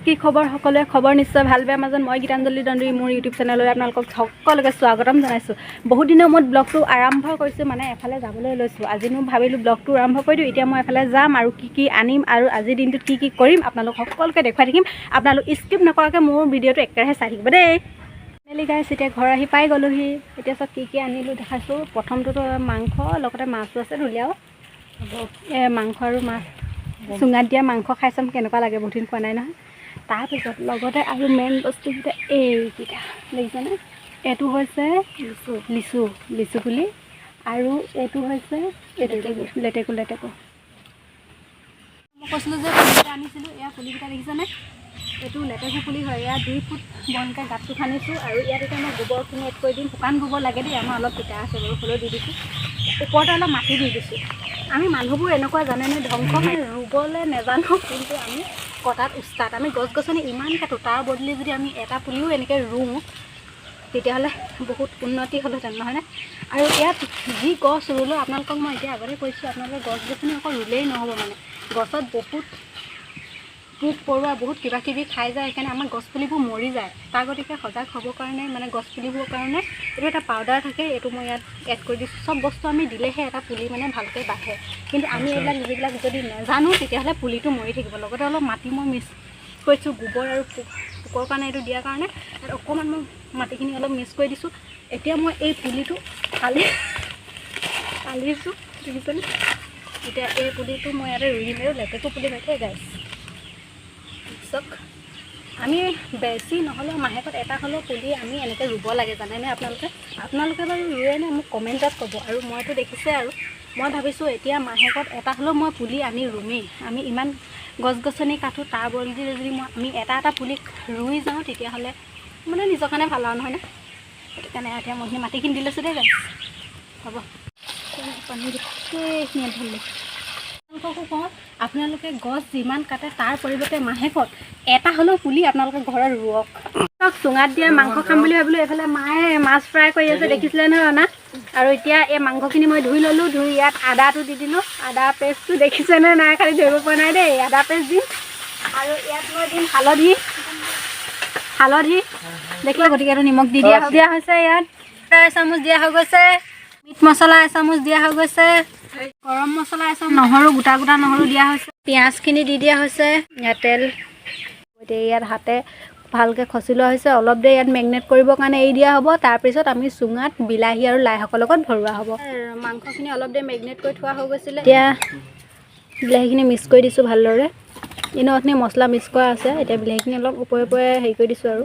কি খবৰ সকলোৱে খবৰ নিশ্চয় ভাল বেয়া মাজত মই গীতাঞ্জলি দন্দুৰী মোৰ ইউটিউব চেনেললৈ আপোনালোকক সকলোকে স্বাগতম জনাইছোঁ। বহুত দিনৰ মূৰত ব্লগটো আৰম্ভ কৰিছোঁ, মানে এফালে যাবলৈ লৈছোঁ। আজি মই ভাবিলোঁ ব্লগটো আৰম্ভ কৰি দিওঁ। এতিয়া মই এফালে যাম আৰু কি আনিম আৰু আজিৰ দিনটোত কি কৰিম আপোনালোক সকলোকে দেখুৱাই থাকিম। আপোনালোক স্কিপ নকৰাকৈ মোৰ ভিডিঅ'টো একেৰাহে চাই থাকিব দেই। ফাইনেলি গাইছ এতিয়া ঘৰ আহি পাই গ'লোহি। এতিয়া চব কি আনিলোঁ দেখাইছোঁ। প্ৰথমটোতো মাংস লগতে মাছো আছে ধুলীয়াও। মাংস আৰু মাছ চুঙাত দিয়া মাংস খাই চাম কেনেকুৱা লাগে, বহুত দিন খোৱা নাই নহয়। তাৰপিছত লগতে আৰু মেইন বস্তুকেইটা এইকেইটা দেখিছেনে, এইটো হৈছে লিচু পুলি আৰু এইটো হৈছে লেটেকু। মই কৈছিলোঁ যে পুলিকেইটা আনিছিলোঁ, এয়া পুলিকেইটা দেখিছেনে, এইটো লেটেকু পুলি হয়। ইয়াত 2 ফুট বনকৈ গাঁতটো খান্দিছোঁ আৰু ইয়াত এতিয়া মই গোবৰখিনি এড কৰি দিম। শুকান গোবৰ লাগে দেই, আমাৰ অলপ তিতা আছে বাৰু, হ'লেও দি দিছোঁ। ওপৰতে অলপ মাটি দি দিছোঁ। আমি মানুহবোৰ এনেকুৱা জানেনে, ধ্বংস মানে ৰুবলৈ নাজানো, কিন্তু আমি কটাত উস্তাদ। আমি গছ গছনি ইমান কাটো, তাৰ বদলি যদি আমি এটা পুলিও এনেকৈ ৰুওঁ তেতিয়াহ'লে বহুত উন্নতি হ'লহেঁতেন, নহয়নে? আৰু ইয়াত যি গছ ৰুলেও আপোনালোকক মই এতিয়া আগতে কৈছোঁ, আপোনালোকে গছ গছনি অকল ৰুলেই নহ'ব, মানে গছত বহুত পোক পৰুৱা বহুত কিবাকিবি খাই যায়। সেইকাৰণে আমাৰ গছপুলিবোৰ মৰি যায়। তাৰ গতিকে সজাগ হ'বৰ কাৰণে মানে গছপুলিবোৰৰ কাৰণে এইটো এটা পাউডাৰ থাকে, এইটো মই ইয়াত এড কৰি দিছোঁ। চব বস্তু আমি দিলেহে এটা পুলি মানে ভালকৈ বাঢ়ে, কিন্তু আমি এইবিলাক যিবিলাক যদি নাজানো তেতিয়াহ'লে পুলিটো মৰি থাকিব। লগতে অলপ মাটি মই মিক্স কৰিছোঁ, গোবৰ আৰু পোকৰ কাৰণে এইটো দিয়াৰ কাৰণে তাত অকণমান মই মাটিখিনি অলপ মিক্স কৰি দিছোঁ। এতিয়া মই এই পুলিটো আলিছোঁ দেখিছেনে। এতিয়া এই পুলিটো মই ইয়াতে ৰুই দিম। আৰু লেটেকু পুলি হয় গাইছ। চাওক, আমি বেছি নহ'লেও মাহেকত এটা হ'লেও পুলি আমি এনেকৈ ৰুব লাগে, জানেনে আপোনালোকে বাৰু ৰুৱেনে মোক কমেণ্টত ক'ব। আৰু মইতো দেখিছে, আৰু মই ভাবিছোঁ এতিয়া মাহেকত এটা হ'লেও মই পুলি আনি ৰুমেই। আমি ইমান গছ গছনি কাটো, তাৰ বদলি যদি আমি এটা পুলি ৰুই যাওঁ তেতিয়াহ'লে মানে নিজৰ কাৰণে ভাল আৰু, নহয়নে? সেইটো কাৰণে এতিয়া মই মাটিখিনি দি লৈছোঁ দেই গাইছ। হ'ব, পানী গোটেইখিনি ভাল লাগে। আপোনালোককো কওঁ, আপোনালোকে গছ যিমান কাটে তাৰ পৰিৱৰ্তে মাহেকত এটা হ'লেও পুলি আপোনালোকে ঘৰত ৰুৱক। চুঙাত দিয়া মাংস খাম বুলি ভাবিলোঁ। এইফালে মায়ে মাছ ফ্ৰাই কৰি আছে, দেখিছিলে নহয় অনা। আৰু এতিয়া এই মাংসখিনি মই ধুই ল'লোঁ। ধুই ইয়াত আদাটো দি দিলোঁ। আদা পেষ্টটো দেখিছেনে নাই, খালি ধৰিব পৰা নাই দেই। আদা পেষ্ট দিম আৰু ইয়াত মই দিম হালধি দেখিলে, গতিকে এইটো নিমখ দি দিয়া হৈছে। ইয়াত এচামুচ দিয়া হৈ গৈছে, মিট মছলা এচামুচ দিয়া হৈ গৈছে, গৰম মছলা এচামুচ, নহৰু গোটা নহৰু দিয়া হৈছে, পিঁয়াজখিনি দি দিয়া হৈছে। ইয়াত তেল এতিয়া ইয়াত হাতে ভালকৈ খচি লোৱা হৈছে। অলপ দেৰি ইয়াত মেগনেট কৰিবৰ কাৰণে এৰি দিয়া হ'ব। তাৰপিছত আমি চুঙাত বিলাহী আৰু লাই শাকৰ লগত ভৰোৱা হ'ব। মাংসখিনি অলপ দেৰি মেগনেট কৰি থোৱা হৈ গৈছিলে। এতিয়া বিলাহীখিনি মিক্স কৰি দিছোঁ ভালদৰে। ইনৰখিনি মছলা মিক্স কৰা আছে। এতিয়া বিলাহীখিনি অলপ ওপৰে হেৰি কৰি দিছোঁ আৰু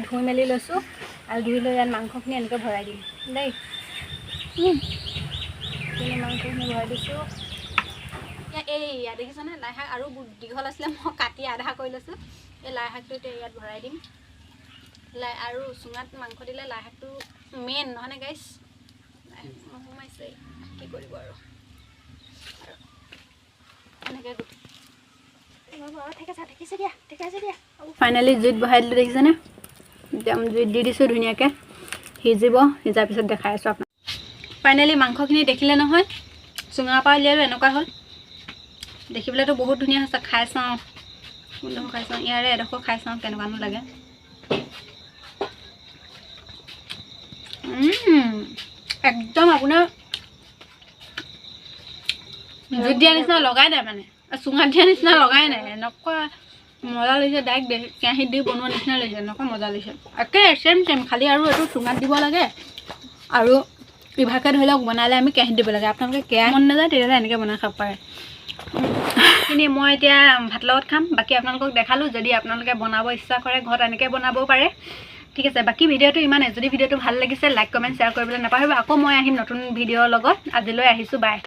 ধুই মেলি লৈছোঁ। আৰু ধুই লৈ ইয়াত মাংসখিনি এনেকৈ ভৰাই দিম দেই। মাংসখিনি ভৰাই দিছোঁ। এয়া দেখিছেনে, লাই শাক আৰু দীঘল আছিলে, মই কাটি আধা কৰি লৈছোঁ। এই লাই শাকটো এতিয়া ইয়াত ভৰাই দিম। আৰু চুঙাত মাংস দিলে লাই শাকটো মেইন, নহয়নে গাইছ? সোমাইছে, কি কৰিব আৰু এনেকৈ ফাইনেলি জুইত বহাই দিলোঁ, দেখিছেনে? একদম জুইত দি দিছোঁ ধুনীয়াকৈ, সিজিব। সিজাৰ পিছত দেখাই আছোঁ আপোনাক। ফাইনেলি মাংসখিনি দেখিলে নহয়, চুঙাৰ পৰা উলিয়ালোঁ, এনেকুৱা হ'ল। দেখিবলৈতো বহুত ধুনীয়া হৈছে। খাই চাওঁ, ইয়াৰে এডোখৰ খাই চাওঁ কেনেকুৱানো লাগে। একদম আপোনাৰ জুইত দিয়া নিচিনা লগাই নাই, মানে চুঙাত দিয়া নিচিনা লগাই নাই। এনেকুৱা মজা লাগিছে, ডাইৰেক্ট কেৰাহীত দি বনোৱা নিচিনা লাগিছে। এনেকুৱা মজা লাগিছে, একে চেম খালি আৰু এইটো চুঙাত দিব লাগে। আৰু ইভাগে ধৰি লওক বনালে আমি কেৰাহীত দিব লাগে। আপোনালোকে কেৰাহী মন নাযায় তেতিয়াহ'লে এনেকৈ বনাই খাব পাৰে। এইখিনি মই এতিয়া ভাত লগত খাম। বাকী আপোনালোকক দেখালোঁ। যদি আপোনালোকে বনাব ইচ্ছা কৰে ঘৰত এনেকৈ বনাব পাৰে, ঠিক আছে। বাকী ভিডিঅ'টো ইমানেই। যদি ভিডিঅ'টো ভাল লাগিছে লাইক কমেণ্ট শ্বেয়াৰ কৰিবলৈ নাপাহৰিব। আকৌ মই আহিম নতুন ভিডিঅ'ৰ লগত। আজিলৈ আহিছোঁ, বাই।